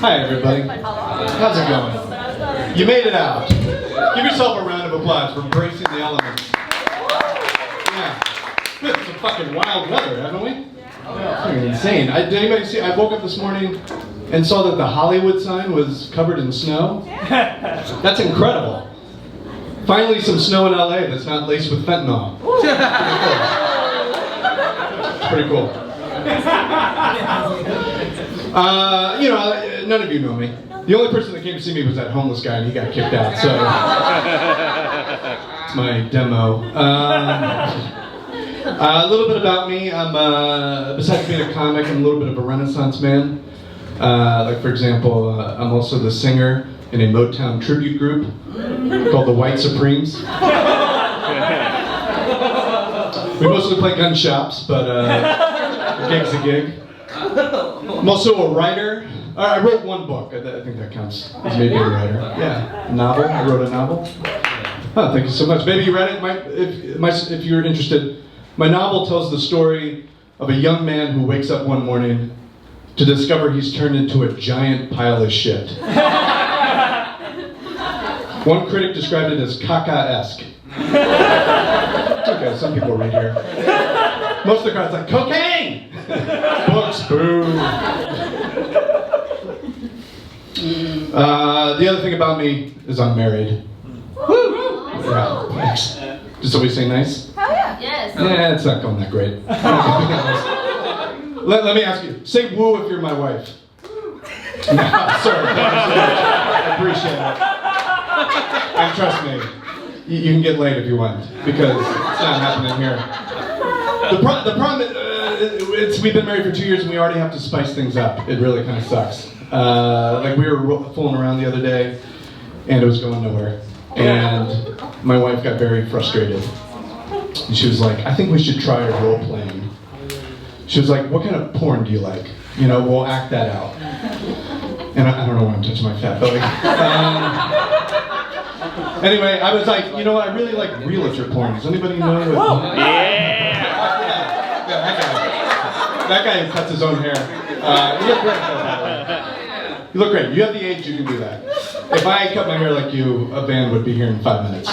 Hi everybody. How's it going? You made it out. Give yourself a round of applause for embracing the elements. Yeah. We've had some fucking wild weather, haven't we? Yeah. Fucking insane. Did anybody see? I woke up this morning and saw that the Hollywood sign was covered in snow. That's incredible. Finally some snow in LA that's not laced with fentanyl. Pretty cool. None of you know me. The only person that came to see me was that homeless guy, and he got kicked out. So it's my demo. A little bit about me. I'm besides being a comic, I'm a little bit of a Renaissance man. Like for example, I'm also the singer in a Motown tribute group called the White Supremes. We mostly play gun shops, but a gig's a gig. I'm also a writer. I wrote one book. I think that counts as maybe a writer. Yeah, a novel. I wrote a novel. Oh, thank you so much. Maybe you read it. If you're interested, my novel tells the story of a young man who wakes up one morning to discover he's turned into a giant pile of shit. One critic described it as Kaka-esque. Okay, some people read here. Most of the crowd's like, cocaine! Books, boo! The other thing about me is I'm married. Woo! Yeah, thanks. Did somebody say nice? Oh yeah. Yes. Yeah, it's not going that great. Let me ask you, say woo if you're my wife. No, sorry. I appreciate it. And trust me, you can get laid if you want, because it's not happening here. The problem is, we've been married for 2 years and we already have to spice things up. It really kind of sucks. Like we were fooling around the other day and it was going nowhere. And my wife got very frustrated. And she was like, I think we should try role playing. She was like, what kind of porn do you like? You know, we'll act that out. And I don't know why I'm touching my fat belly. Anyway, I was like, you know what, I really like realtor porn. Does anybody know what? Yeah, that guy who cuts his own hair. You look great though, by the way. You look great. You have the age, you can do that. If I cut my hair like you, a band would be here in 5 minutes.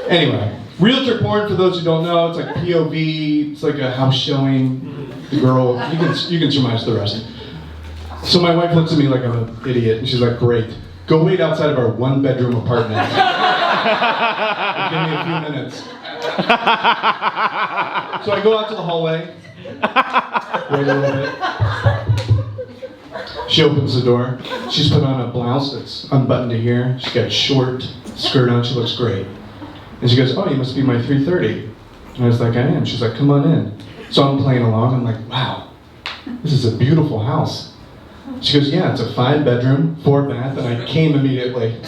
Anyway, realtor porn, for those who don't know, it's like POV, it's like a house showing. The girl, you can surmise the rest. So my wife looks at me like I'm an idiot, and she's like, great. Go wait outside of our one-bedroom apartment. Give me a few minutes. So I go out to the hallway, wait a little bit. She opens the door. She's put on a blouse that's unbuttoned to here. She's got a short skirt on. She looks great. And she goes, oh, you must be my 330. And I was like, I am. She's like, come on in. So I'm playing along. I'm like, wow, this is a beautiful house. She goes, yeah, it's a 5-bedroom, 4-bath, and I came immediately.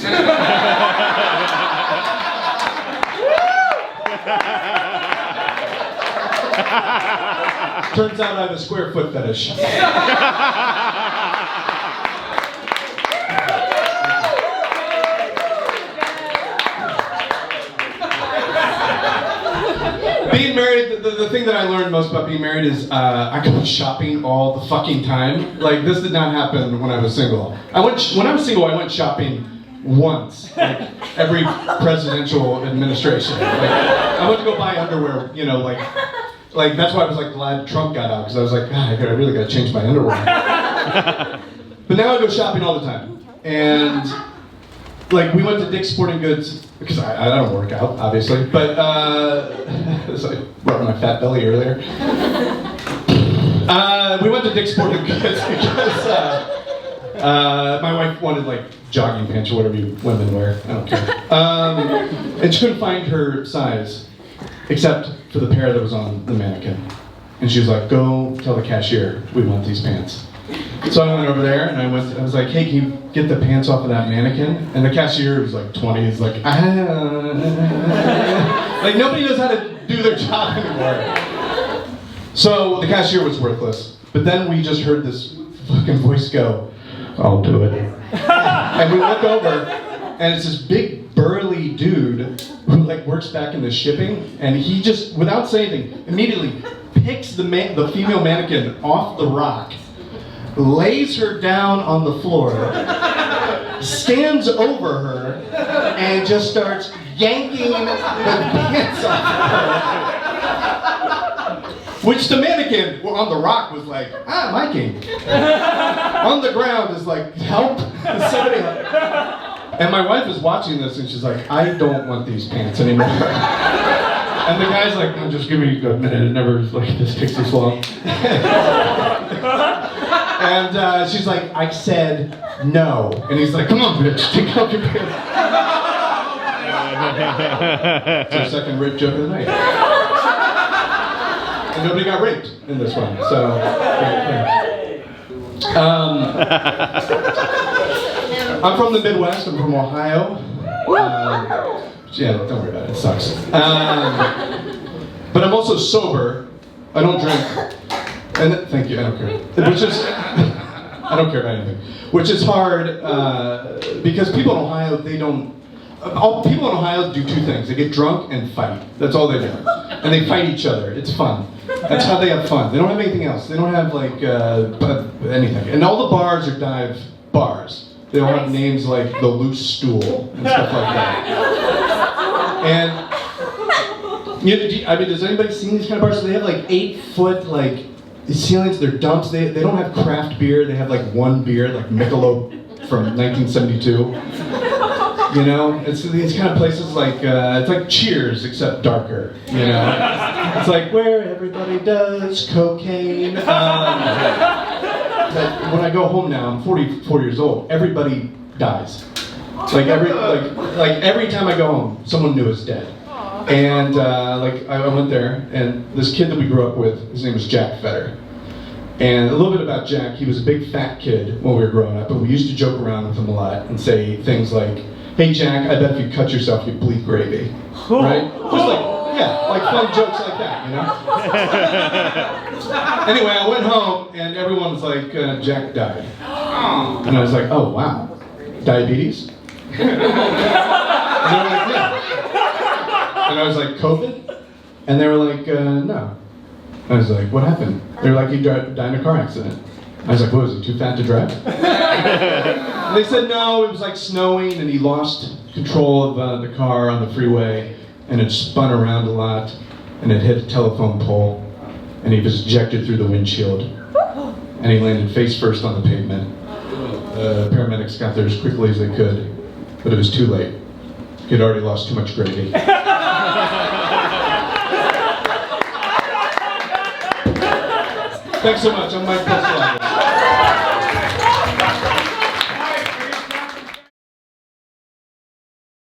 Turns out I have a square foot fetish. Being married, the thing that I learned most about being married is I go shopping all the fucking time. Like, this did not happen when I was single. When I was single, I went shopping once, like every presidential administration. Like, I went to go buy underwear, you know, like that's why I was like glad Trump got out, because I was like, God, I really got to change my underwear. But now I go shopping all the time, and like we went to Dick's Sporting Goods because I don't work out, obviously, but so I rubbed my fat belly earlier. We went to Dick's Sporting Goods because my wife wanted like jogging pants or whatever you women wear. I don't care. And she couldn't find her size, except for the pair that was on the mannequin. And she was like, go tell the cashier we want these pants. So I went over there and I was like, hey, can you get the pants off of that mannequin? And the cashier was like 20, he's like, like nobody knows how to do their job anymore. So the cashier was worthless. But then we just heard this fucking voice go, I'll do it. And we look over and it's this big burly dude who like works back in the shipping, and he just, without saying anything, immediately picks the female mannequin off the rock lays her down on the floor, stands over her, and just starts yanking the pants off her. Which the mannequin on the rock was like, ah, my king. On the ground is like, help, somebody help. And my wife is watching this and she's like, I don't want these pants anymore. And the guy's like, no, just give me a minute, it never, like, this takes this long. And she's like, I said no. And he's like, come on, bitch, take off your pants. It's our second rape joke of the night. And nobody got raped in this one, so. I'm from the Midwest, I'm from Ohio. Yeah, don't worry about it, it sucks. But I'm also sober, I don't drink. And thank you, I don't care. Which is, I don't care about anything. Which is hard, because people in Ohio, they don't, people in Ohio do two things. They get drunk and fight. That's all they do. And they fight each other. It's fun. That's how they have fun. They don't have anything else. They don't have like anything. And all the bars are dive bars. They don't have names like the Loose Stool and stuff like that. And I mean, does anybody see these kind of bars? So they have like 8-foot like ceilings. They're dumps. They don't have craft beer. They have like one beer, like Michelob from 1972. You know, it's these kind of places like, it's like Cheers, except darker, you know? It's like where everybody does cocaine. But when I go home now, I'm 44 years old, everybody dies. Like every time I go home, someone new is dead. And like I went there, and this kid that we grew up with, his name was Jack Fetter. And a little bit about Jack, he was a big fat kid when we were growing up, but we used to joke around with him a lot and say things like, hey Jack, I bet if you cut yourself, you'd bleed gravy, right? Just like, yeah, like fun jokes like that, you know? Anyway, I went home and everyone was like, Jack died. And I was like, oh wow, diabetes? And they were like, yeah. And I was like, COVID? And they were like, no. I was like, what happened? They were like, he died in a car accident. I was like, what, was he too fat to drive? And they said no, it was like snowing and he lost control of the car on the freeway and it spun around a lot and it hit a telephone pole and he was ejected through the windshield and he landed face first on the pavement. The paramedics got there as quickly as they could, but it was too late. He'd already lost too much gravy. Thanks so much, I'm Mike Postalakis.